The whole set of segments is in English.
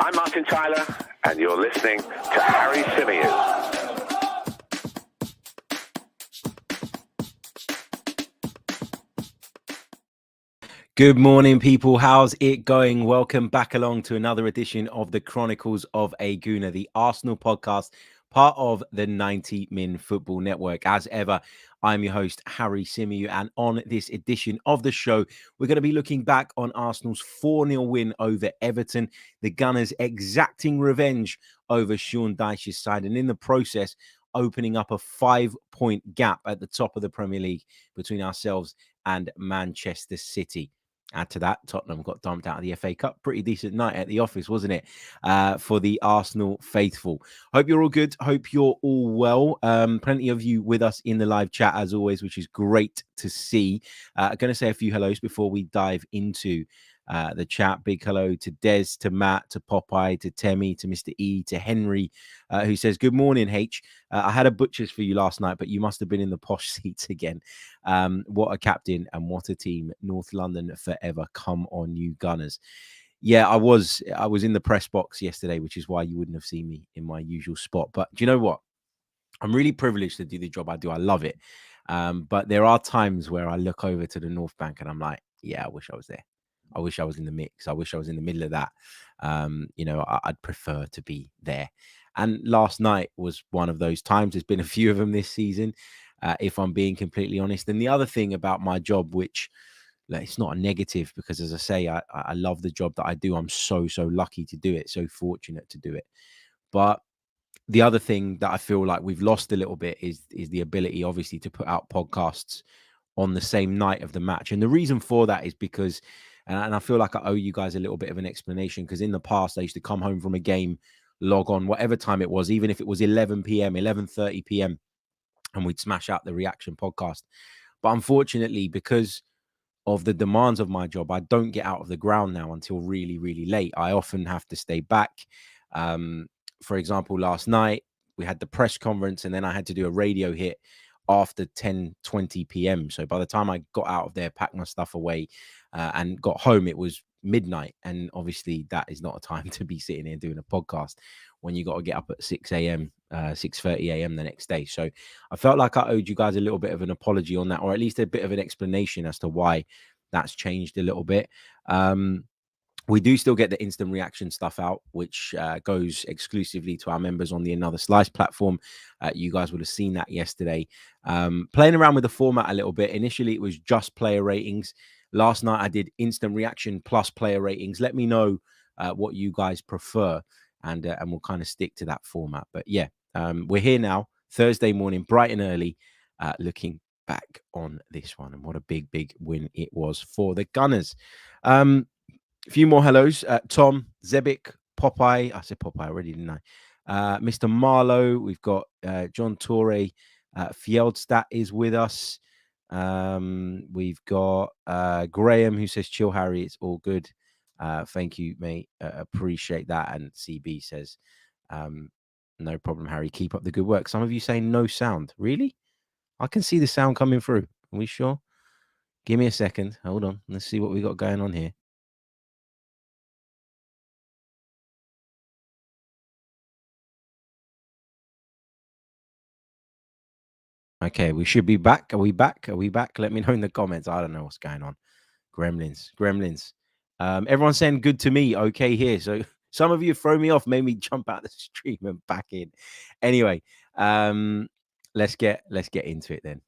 I'm Martin Tyler, and you're listening to Harry Symeou. Good morning, people. How's it going? Welcome back along to another edition of the Chronicles of a Gooner, the Arsenal podcast, part of the 90 Min Football Network. As ever, I'm your host, Harry Symeou, and on this edition of the show, we're going to be looking back on Arsenal's 4-0 win over Everton, the Gunners exacting revenge over Sean Dyche's side, and in the process, opening up a 5-point gap at the top of the Premier League between ourselves and Manchester City. Add to that, Tottenham got dumped out of the FA Cup. Pretty decent night at the office, wasn't it? For the Arsenal faithful. Hope you're all good. Hope you're all well. Plenty of you with us in the live chat, as always, which is great to see. I'm going to say a few hellos before we dive into the chat. Big hello to Des, to Matt, to Popeye, to Temi, to Mr. E, to Henry, who says, good morning, H. I had a butcher's for you last night, but you must have been in the posh seats again. What a captain and what a team. North London forever. Come on, you Gunners. Yeah, I was in the press box yesterday, which is why you wouldn't have seen me in my usual spot. But do you know what? I'm really privileged to do the job I do. I love it. But there are times where I look over to the North Bank and I'm like, yeah, I wish I was there. I wish I was in the mix. I wish I was in the middle of that. I'd prefer to be there. And last night was one of those times. There's been a few of them this season, if I'm being completely honest. And the other thing about my job, which it's not a negative, because as I say, I love the job that I do. I'm so lucky to do it, so fortunate to do it. But the other thing that I feel like we've lost a little bit is the ability, obviously, to put out podcasts on the same night of the match. And the reason for that is because, and I feel like I owe you guys a little bit of an explanation, because in the past, I used to come home from a game, log on, whatever time it was, even if it was 11 p.m., 11:30 p.m., and we'd smash out the reaction podcast. But unfortunately, because of the demands of my job, I don't get out of the ground now until really, really late. I often have to stay back. For example, last night, we had the press conference, and then I had to do a radio hit after 10:20 p.m. So by the time I got out of there, packed my stuff away, and got home, it was midnight. And obviously that is not a time to be sitting here doing a podcast when you got to get up at 6 a.m., 6:30 a.m. the next day. So I felt like I owed you guys a little bit of an apology on that, or at least a bit of an explanation as to why that's changed a little bit. We do still get the instant reaction stuff out, which goes exclusively to our members on the Another Slice platform. You guys would have seen that yesterday. Playing around with the format a little bit. Initially, it was just player ratings. Last night, I did instant reaction plus player ratings. Let me know what you guys prefer, and we'll kind of stick to that format. But yeah, we're here now, Thursday morning, bright and early, looking back on this one. And what a big win it was for the Gunners. A few more hellos. Tom, Zebic, Popeye. I said Popeye already, didn't I? Mr. Marlowe. We've got John Torre. Fieldstadt is with us. We've got Graham, who says, chill, Harry. It's all good. Thank you, mate. Appreciate that. And CB says, no problem, Harry. Keep up the good work. Some of you saying no sound. Really? I can see the sound coming through. Are we sure? Give me a second. Hold on. Let's see what we got going on here. Okay, we should be back. Are we back? Are we back? Let me know in the comments. I don't know what's going on. Gremlins. Everyone's saying good to me. Okay, here. So some of you throw me off, made me jump out the stream and back in. Anyway, let's get into it then.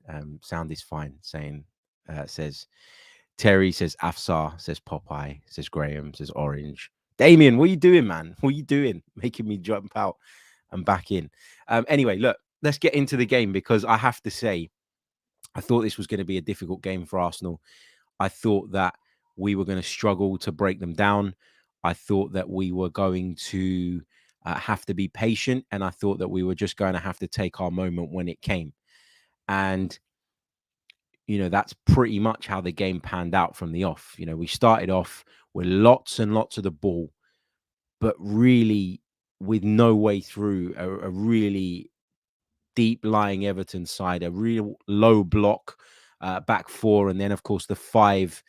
Sound is fine. Says Terry, says Afsar, says Popeye, says Graham, says Orange. Damien, what are you doing, man? What are you doing? Making me jump out and back in. Anyway, look. Let's get into the game, because I have to say, I thought this was going to be a difficult game for Arsenal. I thought that we were going to struggle to break them down. I thought that we were going to have to be patient, and I thought that we were just going to have to take our moment when it came. And, that's pretty much how the game panned out from the off. We started off with lots and lots of the ball, but really with no way through a really deep lying Everton side, a real low block back four, and then of course the five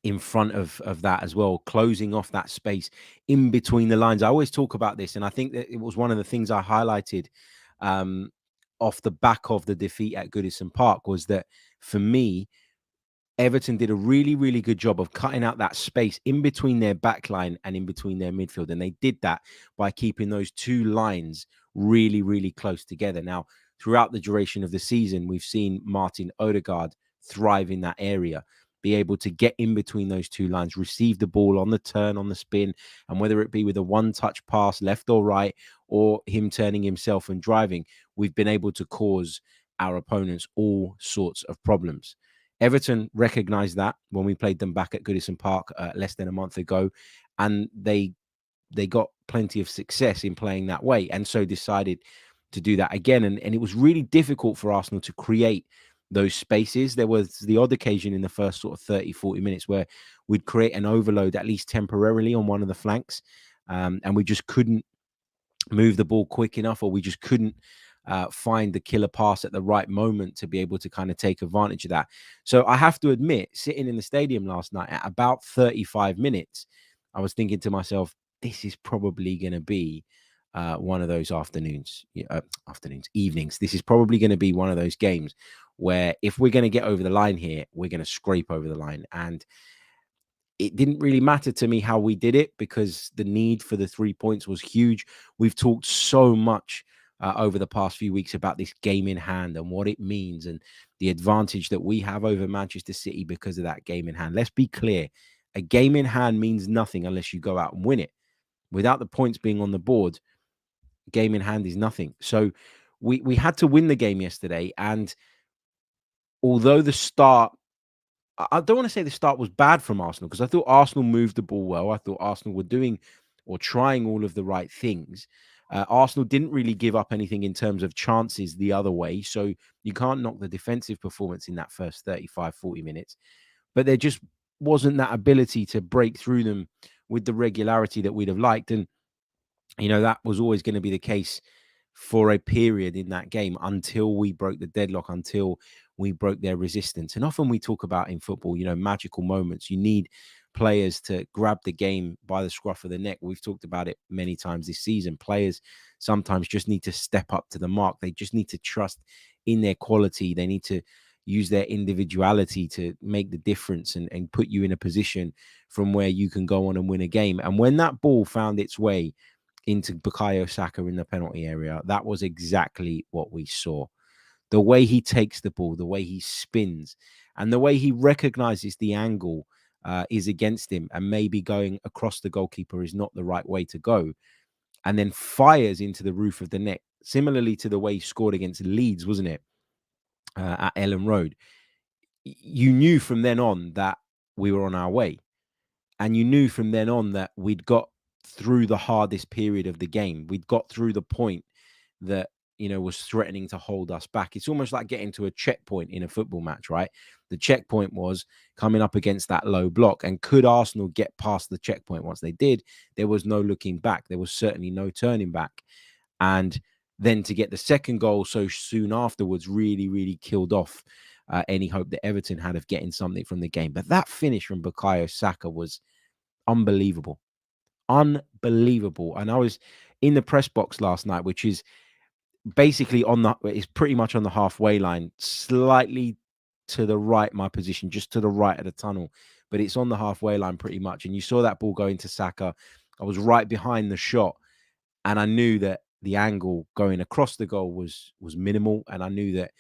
in front of that as well, closing off that space in between the lines. I always talk about this, and I think that it was one of the things I highlighted um, off the back of the defeat at Goodison Park, was that for me, Everton did a really, really good job of cutting out that space in between their back line and in between their midfield. And they did that by keeping those two lines really, really close together. Now, throughout the duration of the season, we've seen Martin Odegaard thrive in that area, be able to get in between those two lines, receive the ball on the turn, on the spin, and whether it be with a one-touch pass left or right, or him turning himself and driving, we've been able to cause our opponents all sorts of problems. Everton recognized that when we played them back at Goodison Park less than a month ago, and they got plenty of success in playing that way, and so decided to do that again. And it was really difficult for Arsenal to create those spaces. There was the odd occasion in the first sort of 30, 40 minutes where we'd create an overload, at least temporarily, on one of the flanks, and we just couldn't move the ball quick enough, or we just couldn't find the killer pass at the right moment to be able to kind of take advantage of that. So I have to admit, sitting in the stadium last night at about 35 minutes, I was thinking to myself, this is probably going to be one of those evenings. This is probably going to be one of those games where if we're going to get over the line here, we're going to scrape over the line. And it didn't really matter to me how we did it, because the need for the 3 points was huge. We've talked so much over the past few weeks about this game in hand and what it means, and the advantage that we have over Manchester City because of that game in hand. Let's be clear. A game in hand means nothing unless you go out and win it. Without the points being on the board, game in hand is nothing. So we had to win the game yesterday. And although the start, I don't want to say the start was bad from Arsenal, because I thought Arsenal moved the ball well. I thought Arsenal were doing or trying all of the right things. Arsenal didn't really give up anything in terms of chances the other way. So you can't knock the defensive performance in that first 35, 40 minutes. But there just wasn't that ability to break through them with the regularity that we'd have liked. And, that was always going to be the case for a period in that game, until we broke the deadlock, until we broke their resistance. And often we talk about in football, magical moments. You need players to grab the game by the scruff of the neck. We've talked about it many times this season. Players sometimes just need to step up to the mark. They just need to trust in their quality. They need to use their individuality to make the difference and put you in a position from where you can go on and win a game. And when that ball found its way into Bukayo Saka in the penalty area, that was exactly what we saw. The way he takes the ball, the way he spins, and the way he recognizes the angle is against him, and maybe going across the goalkeeper is not the right way to go, and then fires into the roof of the net, similarly to the way he scored against Leeds, wasn't it, at Ellen Road. You knew from then on that we were on our way. And you knew from then on that we'd got through the hardest period of the game. We'd got through the point that, was threatening to hold us back. It's almost like getting to a checkpoint in a football match, right? The checkpoint was coming up against that low block. And could Arsenal get past the checkpoint? Once they did, there was no looking back. There was certainly no turning back. And then to get the second goal so soon afterwards really, really killed off any hope that Everton had of getting something from the game. But that finish from Bukayo Saka was unbelievable. Unbelievable. And I was in the press box last night, which is basically it's pretty much on the halfway line, slightly to the right, my position, just to the right of the tunnel. But it's on the halfway line pretty much. And you saw that ball go into Saka. I was right behind the shot. And I knew that the angle going across the goal was minimal. And I knew that,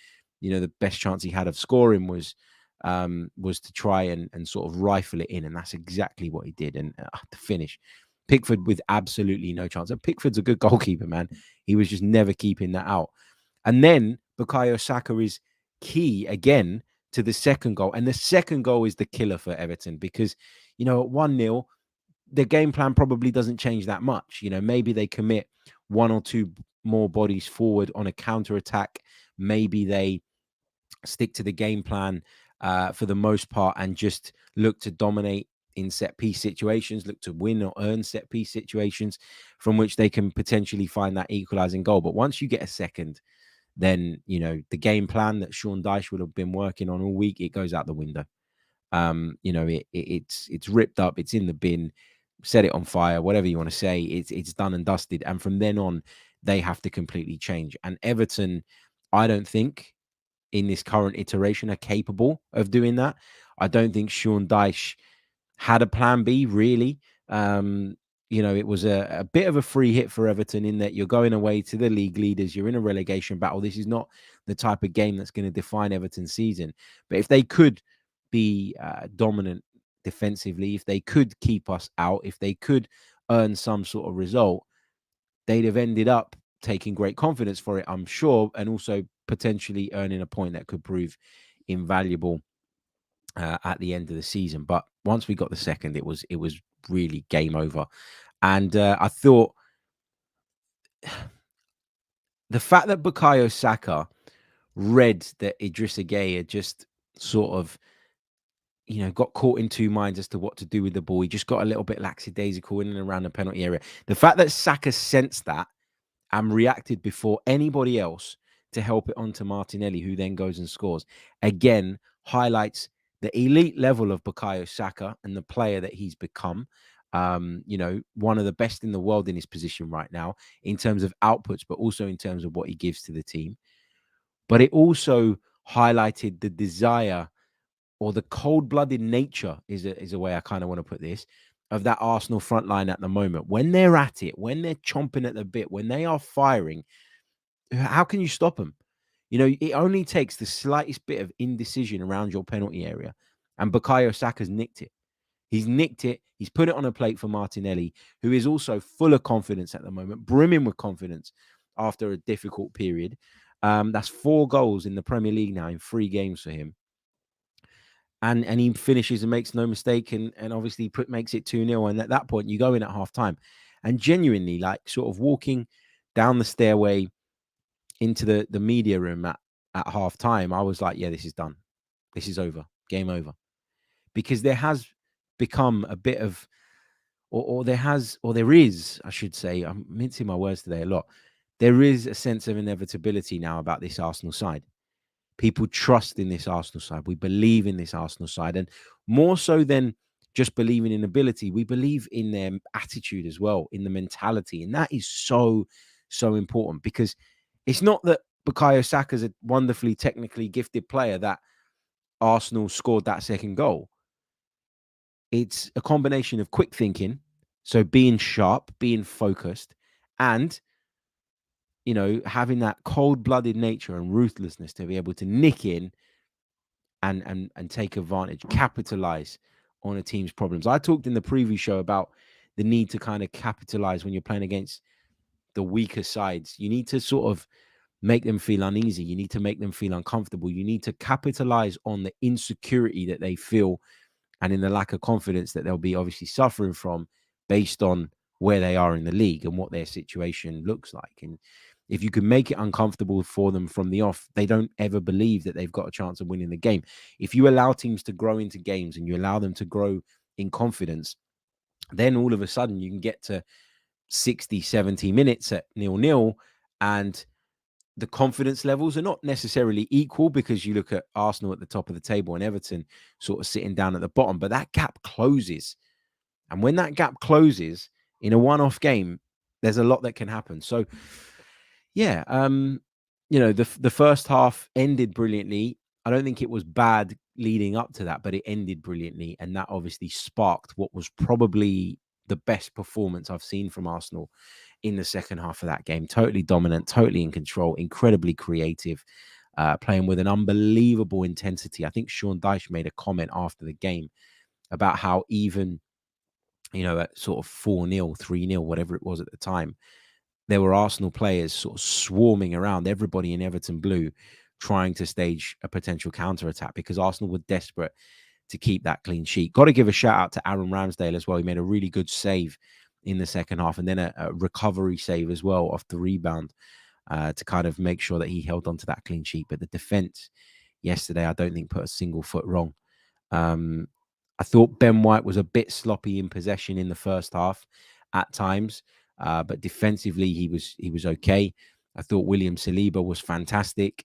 the best chance he had of scoring was to try and sort of rifle it in. And that's exactly what he did. And the finish, Pickford with absolutely no chance. And Pickford's a good goalkeeper, man. He was just never keeping that out. And then Bukayo Saka is key again to the second goal. And the second goal is the killer for Everton, because, at 1-0, the game plan probably doesn't change that much. Maybe they commit one or two more bodies forward on a counter attack. Maybe they stick to the game plan for the most part and just look to dominate in set piece situations, look to win or earn set piece situations from which they can potentially find that equalizing goal. But once you get a second, then, the game plan that Sean Dyche would have been working on all week, it goes out the window. It's ripped up, it's in the bin, set it on fire, whatever you want to say. It's done and dusted. And from then on, they have to completely change. And Everton, I don't think in this current iteration are capable of doing that. I don't think Sean Dyche had a plan B, really. It was a bit of a free hit for Everton in that you're going away to the league leaders. You're in a relegation battle. This is not the type of game that's going to define Everton's season. But if they could be dominant defensively, if they could keep us out, if they could earn some sort of result, they'd have ended up taking great confidence for it, I'm sure, and also potentially earning a point that could prove invaluable at the end of the season. But once we got the second, it was really game over. And I thought the fact that Bukayo Saka read that Idrissa Gueye had just sort of, got caught in two minds as to what to do with the ball. He just got a little bit lackadaisical in and around the penalty area. The fact that Saka sensed that and reacted before anybody else to help it on to Martinelli, who then goes and scores, again, highlights the elite level of Bukayo Saka and the player that he's become. One of the best in the world in his position right now in terms of outputs, but also in terms of what he gives to the team. But it also highlighted the desire or the cold-blooded nature is a way I kind of want to put this, of that Arsenal front line at the moment. When they're at it, when they're chomping at the bit, when they are firing, how can you stop them? It only takes the slightest bit of indecision around your penalty area, and Bukayo Saka's nicked it. He's nicked it. He's put it on a plate for Martinelli, who is also full of confidence at the moment, brimming with confidence after a difficult period. That's 4 goals in the Premier League now in 3 games for him. And he finishes and makes no mistake, and obviously makes it 2-0. And at that point, you go in at half time, and genuinely, like, sort of walking down the stairway into the media room at half time, I was like, yeah, this is done. This is over. Game over. Because there has become a bit of, there is, I should say, I'm mincing my words today a lot. There is a sense of inevitability now about this Arsenal side. People trust in this Arsenal side. We believe in this Arsenal side. And more so than just believing in ability, we believe in their attitude as well, in the mentality. And that is so, so important, because it's not that Bukayo Saka is a wonderfully technically gifted player that Arsenal scored that second goal. It's a combination of quick thinking, so being sharp, being focused, and having that cold-blooded nature and ruthlessness to be able to nick in and take advantage, capitalize on a team's problems. I talked in the preview show about the need to kind of capitalize when you're playing against the weaker sides. You need to sort of make them feel uneasy. You need to make them feel uncomfortable. You need to capitalize on the insecurity that they feel and in the lack of confidence that they'll be obviously suffering from based on where they are in the league and what their situation looks like. And if you can make it uncomfortable for them from the off, they don't ever believe that they've got a chance of winning the game. If you allow teams to grow into games and you allow them to grow in confidence, then all of a sudden you can get to 60, 70 minutes at 0-0, and the confidence levels are not necessarily equal, because you look at Arsenal at the top of the table and Everton sort of sitting down at the bottom, but that gap closes. And when that gap closes in a one-off game, there's a lot that can happen. So, yeah, the first half ended brilliantly. I don't think it was bad leading up to that, but it ended brilliantly. And that obviously sparked what was probably the best performance I've seen from Arsenal in the second half of that game. Totally dominant, totally in control, incredibly creative, playing with an unbelievable intensity. I think Sean Dyche made a comment after the game about how even, at sort of 4-0, 3-0, whatever it was at the time, there were Arsenal players sort of swarming around everybody in Everton blue, trying to stage a potential counter-attack, because Arsenal were desperate to keep that clean sheet. Got to give a shout out to Aaron Ramsdale as well. He made a really good save in the second half, and then a recovery save as well off the rebound to kind of make sure that he held on to that clean sheet. But the defense yesterday, I don't think put a single foot wrong. I thought Ben White was a bit sloppy in possession in the first half at times, but defensively he was okay. I thought William Saliba was fantastic,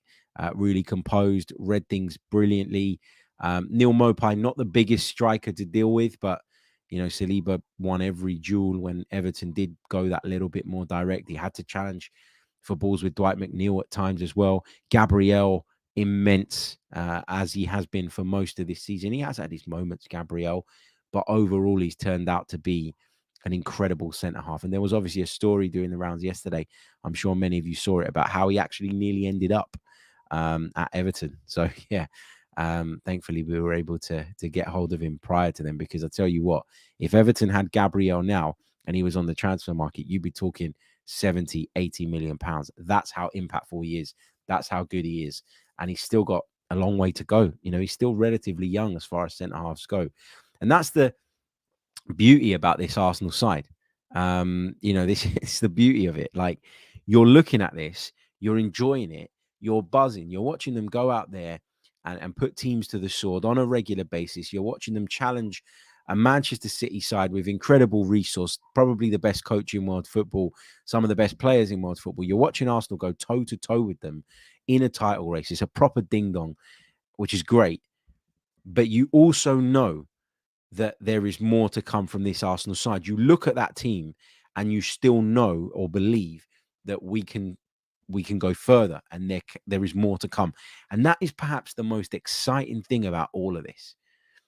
really composed, read things brilliantly. Neil Maupay, not the biggest striker to deal with, but Saliba won every duel when Everton did go that little bit more direct. He had to challenge for balls with Dwight McNeil at times as well. Gabriel, immense as he has been for most of this season. He has had his moments, Gabriel, but overall he's turned out to be an incredible centre-half. And there was obviously a story doing the rounds yesterday. I'm sure many of you saw it, about how he actually nearly ended up at Everton. So, yeah, thankfully we were able to get hold of him prior to them, because I tell you what, if Everton had Gabriel now and he was on the transfer market, you'd be talking 70, 80 million pounds. That's how impactful he is. That's how good he is. And he's still got a long way to go. He's still relatively young as far as centre-halves go. And that's the beauty about this Arsenal side. This is the beauty of it. Like, you're looking at this, you're enjoying it, you're buzzing, you're watching them go out there and put teams to the sword on a regular basis. You're watching them challenge a Manchester City side with incredible resource, probably the best coach in world football, some of the best players in world football. You're watching Arsenal go toe-to-toe with them in a title race. It's a proper ding-dong, which is great. But you also know that there is more to come from this Arsenal side. You look at that team and you still know or believe that we can go further, and there is more to come. And that is perhaps the most exciting thing about all of this.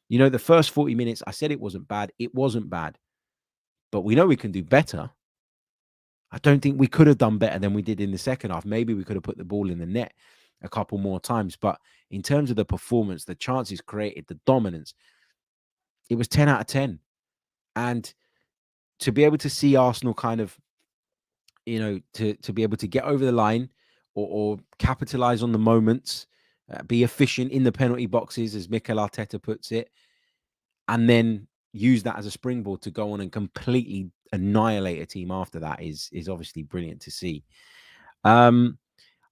The first 40 minutes, I said it wasn't bad. It wasn't bad. But we know we can do better. I don't think we could have done better than we did in the second half. Maybe we could have put the ball in the net a couple more times. But in terms of the performance, the chances created, the dominance, it was 10 out of 10. And to be able to see Arsenal kind of, to be able to get over the line or capitalize on the moments, be efficient in the penalty boxes, as Mikel Arteta puts it, and then use that as a springboard to go on and completely annihilate a team after that is obviously brilliant to see. I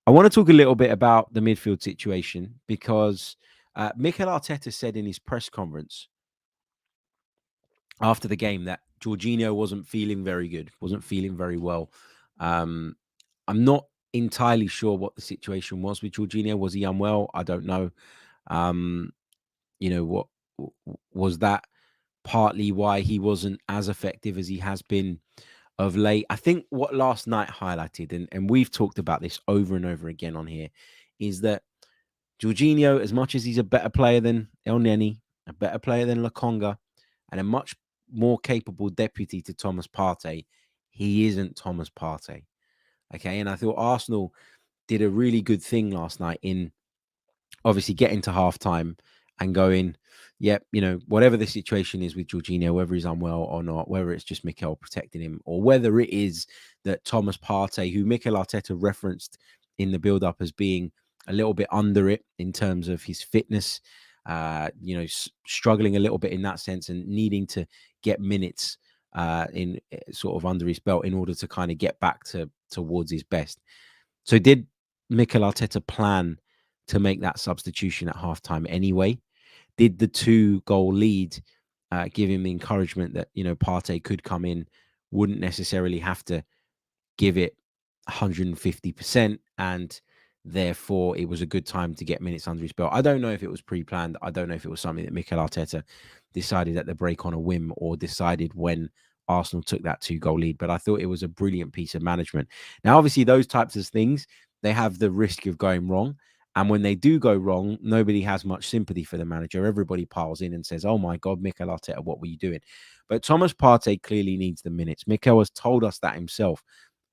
want to talk a little bit about the midfield situation, because Mikel Arteta said in his press conference after the game that Jorginho wasn't feeling very good, wasn't feeling very well. I'm not entirely sure what the situation was with Jorginho. Was he unwell? I don't know. What was that partly why he wasn't as effective as he has been of late? I think what last night highlighted, and we've talked about this over and over again on here, is that Jorginho, as much as he's a better player than El Neni, a better player than Lokonga, and a much more capable deputy to Thomas Partey, he isn't Thomas Partey. Okay, and I thought Arsenal did a really good thing last night in obviously getting to halftime and going, yep, whatever the situation is with Jorginho, whether he's unwell or not, whether it's just Mikel protecting him, or whether it is that Thomas Partey, who Mikel Arteta referenced in the build-up as being a little bit under it in terms of his fitness, struggling a little bit in that sense and needing to get minutes in sort of under his belt in order to kind of get back towards his best. So did Mikel Arteta plan to make that substitution at halftime anyway? Did the 2-goal lead give him the encouragement that, Partey could come in, wouldn't necessarily have to give it 150%, and therefore it was a good time to get minutes under his belt? I don't know if it was pre-planned. I don't know if it was something that Mikel Arteta decided at the break on a whim, or decided when Arsenal took that 2-goal lead, but I thought it was a brilliant piece of management. Now, obviously, those types of things, they have the risk of going wrong. And when they do go wrong, nobody has much sympathy for the manager. Everybody piles in and says, oh my God, Mikel Arteta, what were you doing? But Thomas Partey clearly needs the minutes. Mikel has told us that himself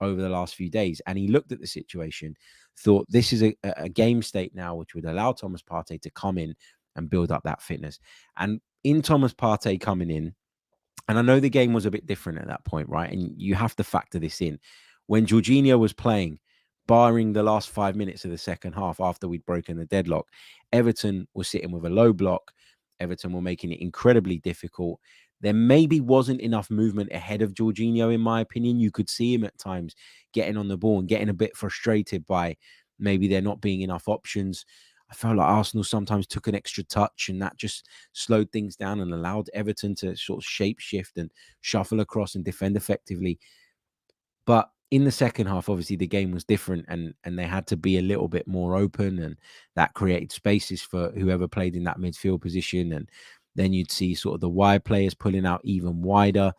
over the last few days. And he looked at the situation, thought this is a game state now, which would allow Thomas Partey to come in and build up that fitness. And in Thomas Partey coming in, and I know the game was a bit different at that point, right? And you have to factor this in. When Jorginho was playing, barring the last 5 minutes of the second half after we'd broken the deadlock, Everton was sitting with a low block. Everton were making it incredibly difficult. There maybe wasn't enough movement ahead of Jorginho, in my opinion. You could see him at times getting on the ball and getting a bit frustrated by maybe there not being enough options. I felt like Arsenal sometimes took an extra touch, and that just slowed things down and allowed Everton to sort of shape shift and shuffle across and defend effectively. But in the second half, obviously the game was different, and they had to be a little bit more open, and that created spaces for whoever played in that midfield position. And then you'd see sort of the wide players pulling out even wider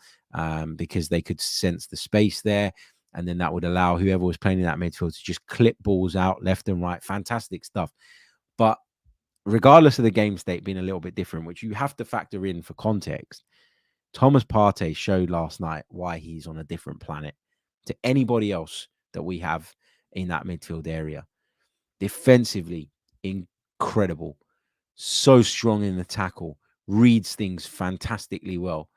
because they could sense the space there. And then that would allow whoever was playing in that midfield to just clip balls out left and right. Fantastic stuff. But regardless of the game state being a little bit different, which you have to factor in for context, Thomas Partey showed last night why he's on a different planet to anybody else that we have in that midfield area. Defensively, incredible. So strong in the tackle. Reads things fantastically well.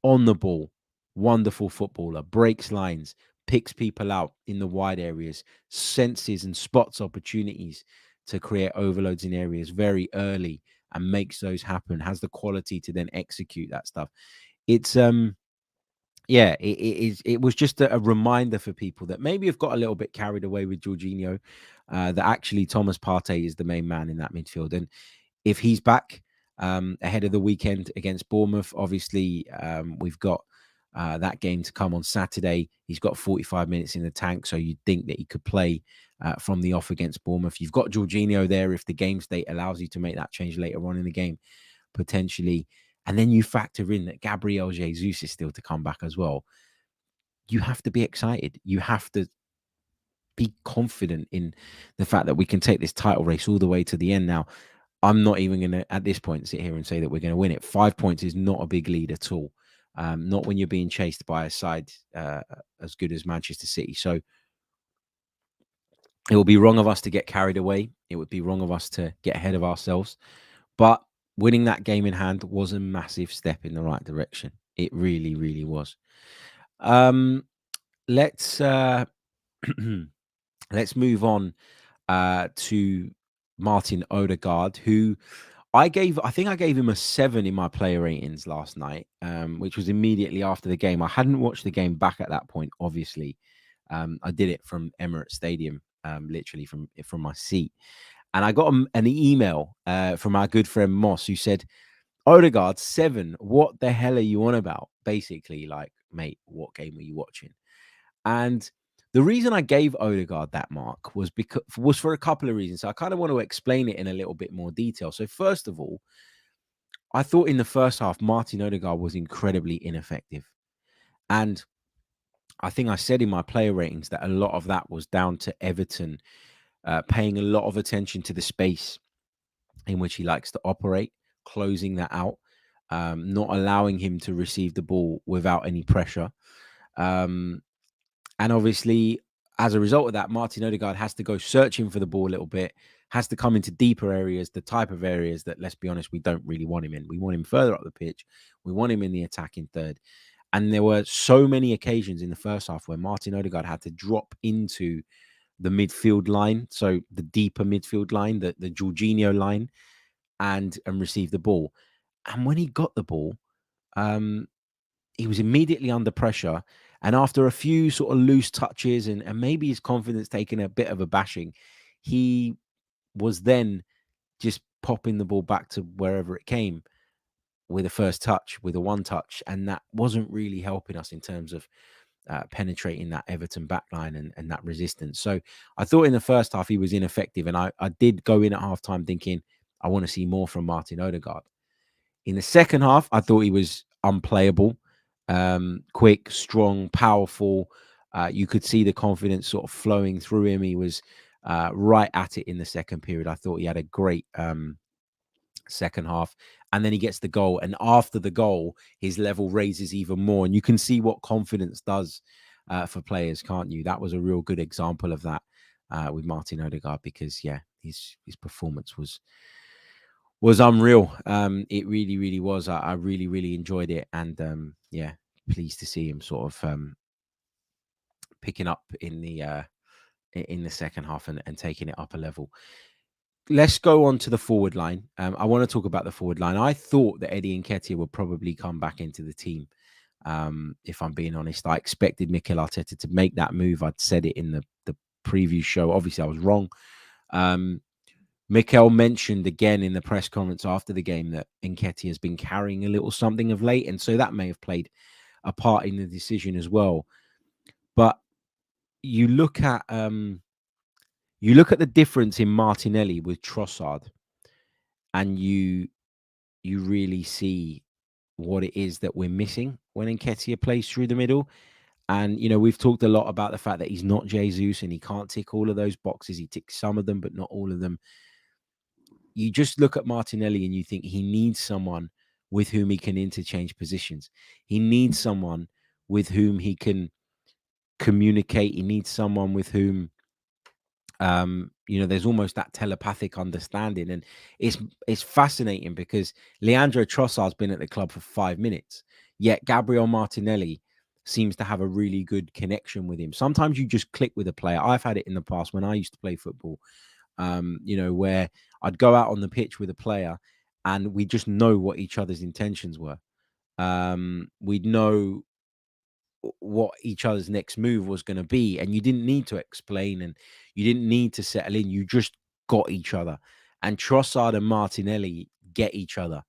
On the ball, wonderful footballer. Breaks lines. Picks people out in the wide areas. Senses and spots opportunities to create overloads in areas very early and makes those happen. Has the quality to then execute that stuff. It's yeah, it was just a reminder for people that maybe have got a little bit carried away with Jorginho, that actually Thomas Partey is the main man in that midfield. And if he's back ahead of the weekend against Bournemouth, obviously we've got that game to come on Saturday. He's got 45 minutes in the tank, so you'd think that he could play from the off against Bournemouth. You've got Jorginho there if the game state allows you to make that change later on in the game, potentially. And then you factor in that Gabriel Jesus is still to come back as well. You have to be excited. You have to be confident in the fact that we can take this title race all the way to the end. Now, I'm not even going to, at this point, sit here and say that we're going to win it. 5 points is not a big lead at all. Not when you're being chased by a side as good as Manchester City. So it would be wrong of us to get carried away. It would be wrong of us to get ahead of ourselves. But winning that game in hand was a massive step in the right direction. It really, really was. Let's let's move on to Martin Odegaard, who I think I gave him a 7 in my player ratings last night, which was immediately after the game. I hadn't watched the game back at that point, obviously. I did it from Emirates Stadium, literally from my seat. And I got an email from our good friend Moss, who said, Odegaard, 7, what the hell are you on about? Basically, like, mate, what game were you watching? And the reason I gave Odegaard that mark was for a couple of reasons. So I kind of want to explain it in a little bit more detail. So first of all, I thought in the first half, Martin Odegaard was incredibly ineffective. And I think I said in my player ratings that a lot of that was down to Everton paying a lot of attention to the space in which he likes to operate, closing that out, not allowing him to receive the ball without any pressure. And obviously, as a result of that, Martin Odegaard has to go searching for the ball a little bit, has to come into deeper areas, the type of areas that, let's be honest, we don't really want him in. We want him further up the pitch. We want him in the attacking third. And there were so many occasions in the first half where Martin Odegaard had to drop into the midfield line, so the deeper midfield line, the Jorginho line, and receive the ball. And when he got the ball, he was immediately under pressure. And after a few sort of loose touches and maybe his confidence taking a bit of a bashing, he was then just popping the ball back to wherever it came with a first touch, with a one touch. And that wasn't really helping us in terms of penetrating that Everton backline and that resistance. So I thought in the first half he was ineffective. And I did go in at halftime thinking, I want to see more from Martin Odegaard. In the second half, I thought he was unplayable. Quick, strong, powerful. You could see the confidence sort of flowing through him. He was right at it in the second period. I thought he had a great second half. And then he gets the goal. And after the goal, his level raises even more. And you can see what confidence does for players, can't you? That was a real good example of that with Martin Odegaard because, yeah, his performance was unreal. It really, really was. I really, really enjoyed it. And yeah, pleased to see him sort of picking up in the second half and taking it up a level. Let's go on to the forward line. I want to talk about the forward line. I thought that Eddie Nketiah would probably come back into the team. If I'm being honest, I expected Mikel Arteta to make that move. I'd said it in the preview show. Obviously, I was wrong. Mikel mentioned again in the press conference after the game that Nketiah has been carrying a little something of late. And so that may have played a part in the decision as well. But you look at the difference in Martinelli with Trossard, and you really see what it is that we're missing when Nketiah plays through the middle. And, we've talked a lot about the fact that he's not Jesus and he can't tick all of those boxes. He ticks some of them, but not all of them. You just look at Martinelli and you think he needs someone with whom he can interchange positions. He needs someone with whom he can communicate. He needs someone with whom, there's almost that telepathic understanding. And it's fascinating because Leandro Trossard's been at the club for 5 minutes, yet Gabriel Martinelli seems to have a really good connection with him. Sometimes you just click with a player. I've had it in the past when I used to play football, where I'd go out on the pitch with a player and we just know what each other's intentions were. We'd know what each other's next move was going to be, and you didn't need to explain and you didn't need to settle in. You just got each other. And Trossard and Martinelli get each other.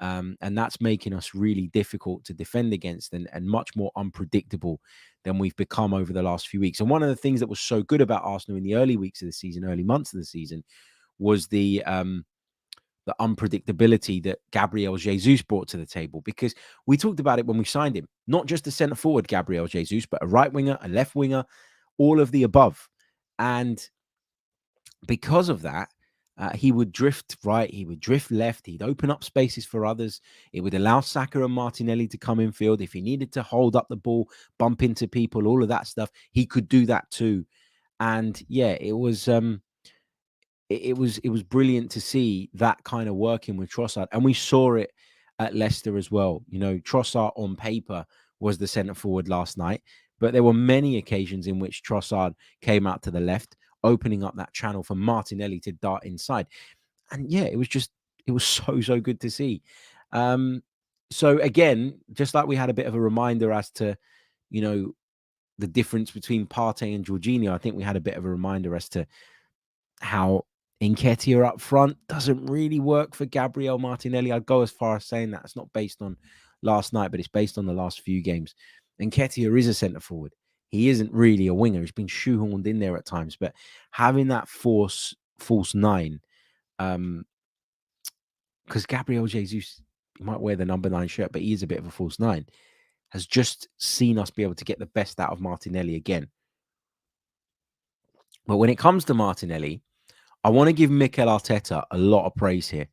And that's making us really difficult to defend against and much more unpredictable than we've become over the last few weeks. And one of the things that was so good about Arsenal in the early weeks of the season, early months of the season, was the unpredictability that Gabriel Jesus brought to the table, because we talked about it when we signed him. Not just a centre forward, Gabriel Jesus, but a right winger, a left winger, all of the above. And because of that, he would drift right, he would drift left, he'd open up spaces for others. It would allow Saka and Martinelli to come in field. If he needed to hold up the ball, bump into people, all of that stuff, he could do that too. And yeah, it was brilliant to see that kind of working with Trossard. And we saw it at Leicester as well. Trossard on paper was the centre forward last night, but there were many occasions in which Trossard came out to the left, opening up that channel for Martinelli to dart inside. And yeah, it was so good to see. So again, just like we had a bit of a reminder as to, the difference between Partey and Jorginho, I think we had a bit of a reminder as to how Nketiah up front doesn't really work for Gabriel Martinelli. I'd go as far as saying that. It's not based on last night, but it's based on the last few games. Nketiah is a centre forward. He isn't really a winger. He's been shoehorned in there at times, but having that false nine, because Gabriel Jesus, he might wear the number 9 shirt, but he is a bit of a false 9, has just seen us be able to get the best out of Martinelli again. But when it comes to Martinelli, I want to give Mikel Arteta a lot of praise here.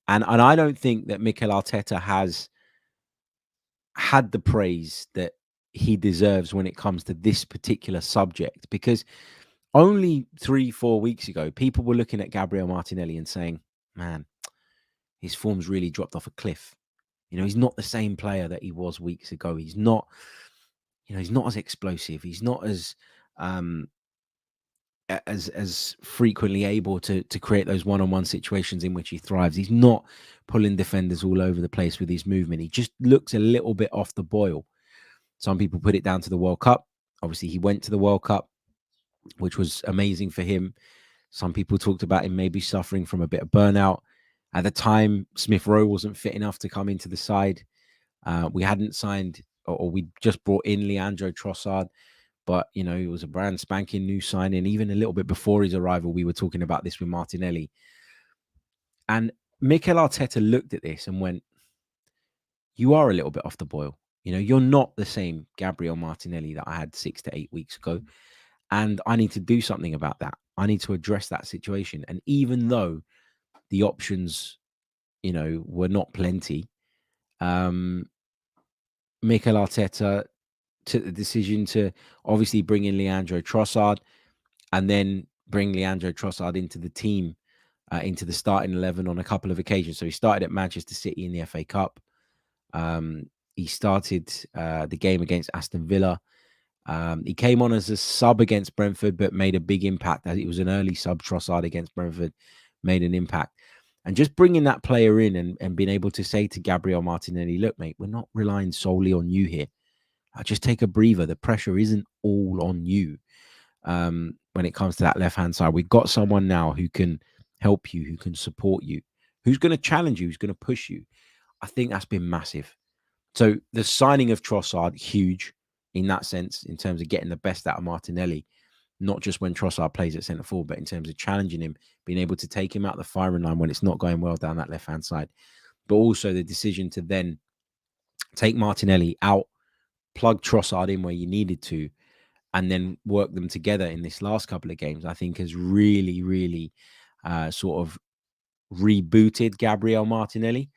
And I don't think that Mikel Arteta has had the praise that he deserves when it comes to this particular subject, because only 3-4 weeks ago, people were looking at Gabriel Martinelli and saying, man, his form's really dropped off a cliff. He's not the same player that he was weeks ago. He's not, he's not as explosive. He's not as frequently able to create those one-on-one situations in which he thrives. He's not pulling defenders all over the place with his movement. He just looks a little bit off the boil. Some people put it down to the World Cup. Obviously, he went to the World Cup, which was amazing for him. Some people talked about him maybe suffering from a bit of burnout. At the time, Smith Rowe wasn't fit enough to come into the side. We hadn't signed, or we just brought in Leandro Trossard. But, it was a brand spanking new signing. Even a little bit before his arrival, we were talking about this with Martinelli. And Mikel Arteta looked at this and went, you are a little bit off the boil. You're not the same Gabriel Martinelli that I had 6 to 8 weeks ago. And I need to do something about that. I need to address that situation. And even though the options, were not plenty, Mikel Arteta took the decision to obviously bring in Leandro Trossard and then bring Leandro Trossard into the team, into the starting 11 on a couple of occasions. So he started at Manchester City in the FA Cup. He started the game against Aston Villa. He came on as a sub against Brentford, but made a big impact. It was an early sub. Trossard against Brentford made an impact. And just bringing that player in and being able to say to Gabriel Martinelli, look, mate, we're not relying solely on you here. Just take a breather. The pressure isn't all on you when it comes to that left-hand side. We've got someone now who can help you, who can support you, who's going to challenge you, who's going to push you. I think that's been massive. So the signing of Trossard, huge. in that sense, in terms of getting the best out of Martinelli, not just when Trossard plays at centre forward, but in terms of challenging him, being able to take him out the firing line when it's not going well down that left-hand side. But also the decision to then take Martinelli out, plug Trossard in where you needed to, and then work them together in this last couple of games, I think has really, really sort of rebooted Gabriel Martinelli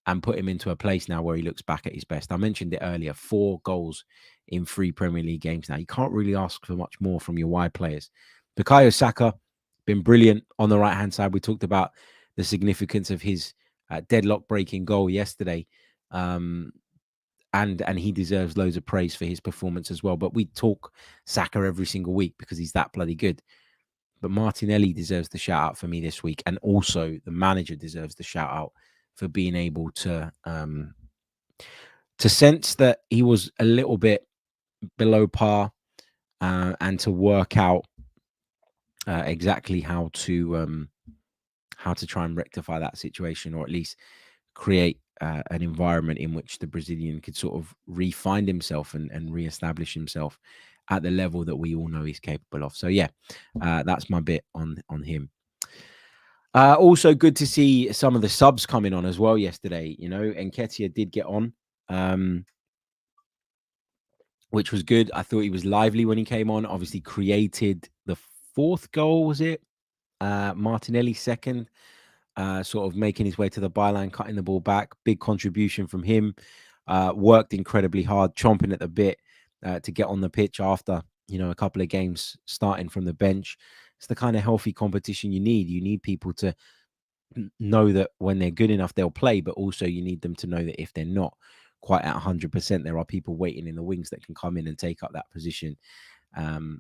and put him into a place now where he looks back at his best. I mentioned it earlier, 4 goals in 3 Premier League games now. You can't really ask for much more from your wide players. Bukayo Saka, been brilliant on the right-hand side. We talked about the significance of his deadlock-breaking goal yesterday. And he deserves loads of praise for his performance as well. But we talk Saka every single week because he's that bloody good. But Martinelli deserves the shout out for me this week. And also the manager deserves the shout out for being able to sense that he was a little bit below par and to work out exactly how to try and rectify that situation, or at least create an environment in which the Brazilian could sort of re-find himself and re-establish himself at the level that we all know he's capable of. So yeah, that's my bit on him. Also good to see some of the subs coming on as well yesterday. You know, Nketiah did get on, which was good. I thought he was lively when he came on. Obviously created the 4th goal, was it? Martinelli second. Sort of making his way to the byline, cutting the ball back. Big contribution from him. Worked incredibly hard, chomping at the bit to get on the pitch after, you know, a couple of games starting from the bench. It's the kind of healthy competition you need. You need people to know that when they're good enough, they'll play, but also you need them to know that if they're not quite at 100%, there are people waiting in the wings that can come in and take up that position. And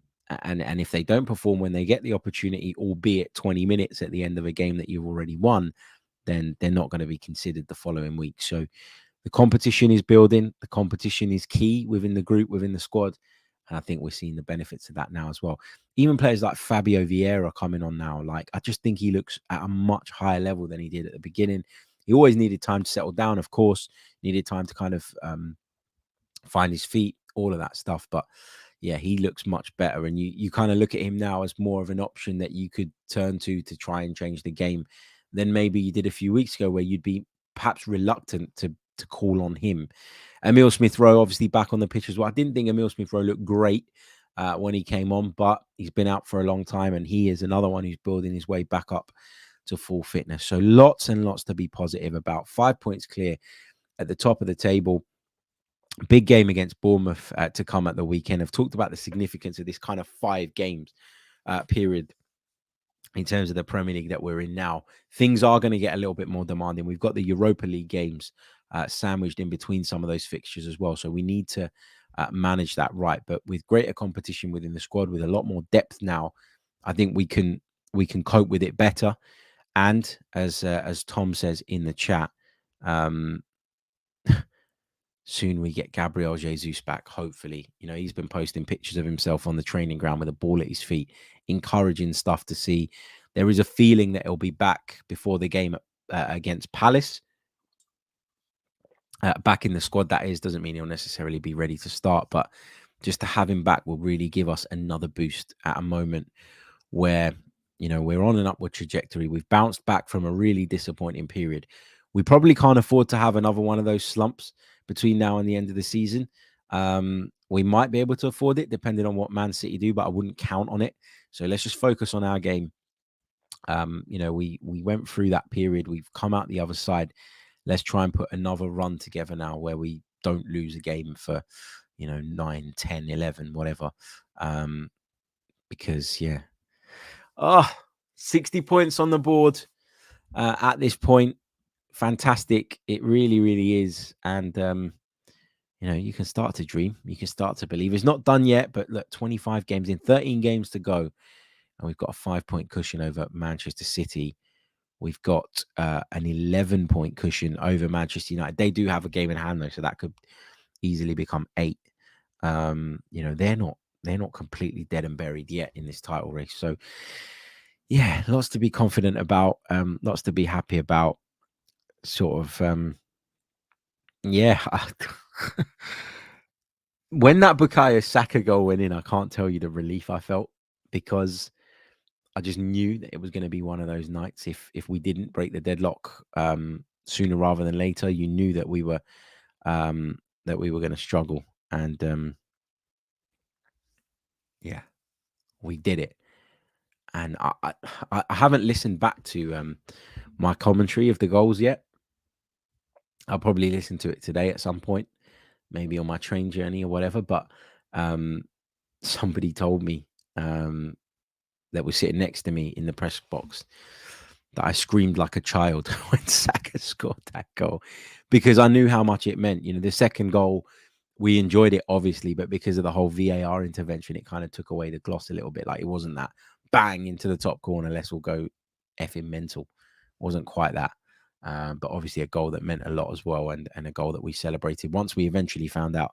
if they don't perform when they get the opportunity, albeit 20 minutes at the end of a game that you've already won, then they're not going to be considered the following week. So the competition is building. The competition is key within the group, within the squad. And I think we're seeing the benefits of that now as well. Even players like Fabio Vieira coming on now. Like, I just think he looks at a much higher level than he did at the beginning. He always needed time to settle down, of course. Needed time to kind of find his feet, all of that stuff. But yeah, he looks much better. And you kind of look at him now as more of an option that you could turn to try and change the game than maybe you did a few weeks ago, where you'd be perhaps reluctant to call on him. Emile Smith-Rowe obviously back on the pitch as well. I didn't think Emile Smith-Rowe looked great when he came on, but he's been out for a long time, and he is another one who's building his way back up to full fitness. So lots and lots to be positive about. 5 points clear at the top of the table. Big game against Bournemouth to come at the weekend. I've talked about the significance of this kind of 5 games period in terms of the Premier League that we're in now. Things are going to get a little bit more demanding. We've got the Europa League games sandwiched in between some of those fixtures as well. So we need to manage that right. But with greater competition within the squad, with a lot more depth now, I think we can cope with it better. And as Tom says in the chat, soon we get Gabriel Jesus back, hopefully. You know, he's been posting pictures of himself on the training ground with a ball at his feet. Encouraging stuff to see. There is a feeling that he'll be back before the game against Palace. Back in the squad, that is. Doesn't mean he'll necessarily be ready to start, but just to have him back will really give us another boost at a moment where, you know, we're on an upward trajectory. We've bounced back from a really disappointing period. We probably can't afford to have another one of those slumps between now and the end of the season. We might be able to afford it depending on what Man City do, but I wouldn't count on it. So let's just focus on our game. You know, we went through that period. We've come out the other side. Let's try and put another run together now where we don't lose a game for, you know, 9, 10, 11, whatever. Because, yeah. 60 points on the board at this point. Fantastic. It really, really is. And, you know, you can start to dream. You can start to believe. It's not done yet, but look, 25 games in, 13 games to go. And we've got a 5-point cushion over Manchester City. We've got an 11-point cushion over Manchester United. They do have a game in hand, though, so that could easily become 8. You know, they're not completely dead and buried yet in this title race. So, yeah, lots to be confident about, lots to be happy about. Sort of, yeah. When that Bukayo Saka goal went in, I can't tell you the relief I felt, because I just knew that it was going to be one of those nights. If we didn't break the deadlock sooner rather than later, you knew that we were going to struggle. And yeah, we did it. And I haven't listened back to my commentary of the goals yet. I'll probably listen to it today at some point, maybe on my train journey or whatever. But somebody told me that was sitting next to me in the press box that I screamed like a child when Saka scored that goal, because I knew how much it meant. You know, the second goal, we enjoyed it, obviously, but because of the whole VAR intervention, it kind of took away the gloss a little bit. Like, it wasn't that bang into the top corner, let's all go effing mental. It wasn't quite that. But obviously a goal that meant a lot as well, and a goal that we celebrated once we eventually found out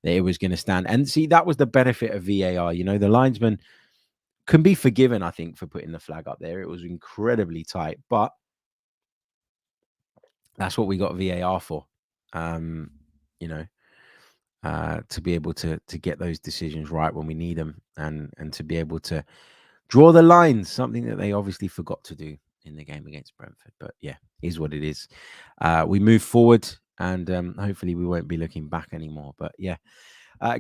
that it was going to stand. And see, that was the benefit of VAR. You know, the linesman can be forgiven, I think, for putting the flag up there. It was incredibly tight, but that's what we got VAR for. You know, to be able to get those decisions right when we need them, and to be able to draw the lines, something that they obviously forgot to do in the game against Brentford. But yeah, is what it is. We move forward, and hopefully we won't be looking back anymore. But yeah,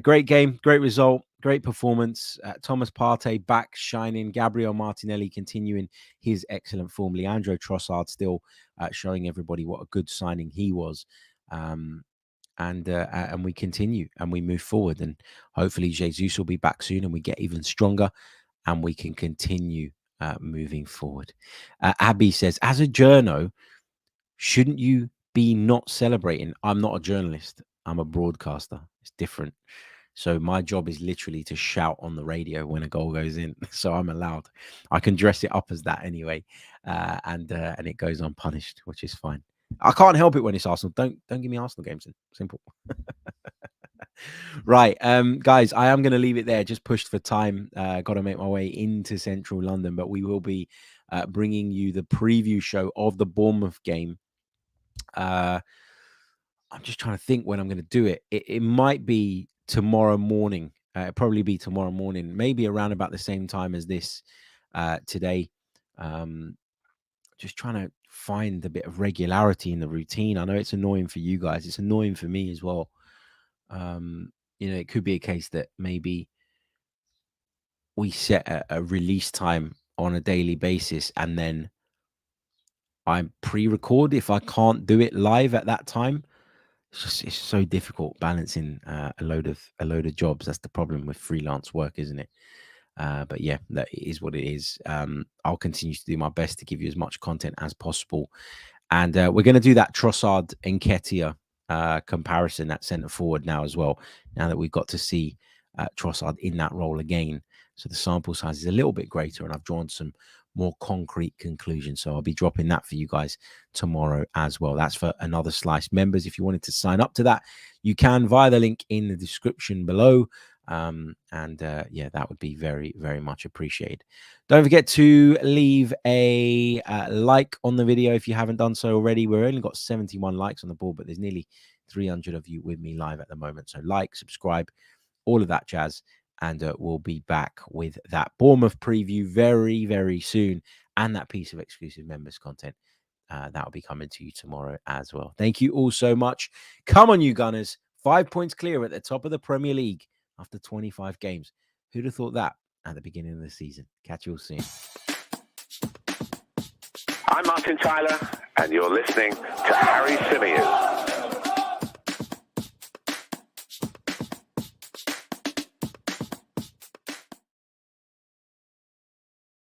great game, great result, great performance. Thomas Partey back shining. Gabriel Martinelli continuing his excellent form. Leandro Trossard still showing everybody what a good signing he was. And we continue and we move forward, and hopefully Jesus will be back soon and we get even stronger and we can continue moving forward. Abby says, as a journo, shouldn't you be not celebrating? I'm not a journalist. I'm a broadcaster. It's different. So my job is literally to shout on the radio when a goal goes in. So I'm allowed. I can dress it up as that anyway, and it goes unpunished, which is fine. I can't help it when it's Arsenal. Don't give me Arsenal games in. Simple. Right, guys, I am going to leave it there. Just pushed for time. Got to make my way into central London, but we will be bringing you the preview show of the Bournemouth game. I'm just trying to think when I'm going to do it. It might be tomorrow morning. It'll probably be tomorrow morning, maybe around about the same time as this today. Just trying to find a bit of regularity in the routine. I know it's annoying for you guys. It's annoying for me as well. You know, it could be a case that maybe we set a release time on a daily basis, and then I pre-record if I can't do it live at that time. It's so difficult balancing a load of jobs. That's the problem with freelance work, isn't it? But yeah, that is what it is. I'll continue to do my best to give you as much content as possible. And we're going to do that Trossard Nketiah comparison at centre forward now as well, now that we've got to see Trossard in that role again. So the sample size is a little bit greater, and I've drawn some more concrete conclusions. So I'll be dropping that for you guys tomorrow as well. That's for Another Slice members. If you wanted to sign up to that, you can via the link in the description below. Yeah, that would be very, very much appreciated. Don't forget to leave a like on the video if you haven't done so already. We've only got 71 likes on the board, but there's nearly 300 of you with me live at the moment. So like, subscribe, all of that jazz. And we'll be back with that Bournemouth preview very, very soon. And that piece of exclusive members content that will be coming to you tomorrow as well. Thank you all so much. Come on, you Gunners. 5 points clear at the top of the Premier League after 25 games. Who'd have thought that at the beginning of the season? Catch you all soon. I'm Martin Tyler, and you're listening to Harry Symeou.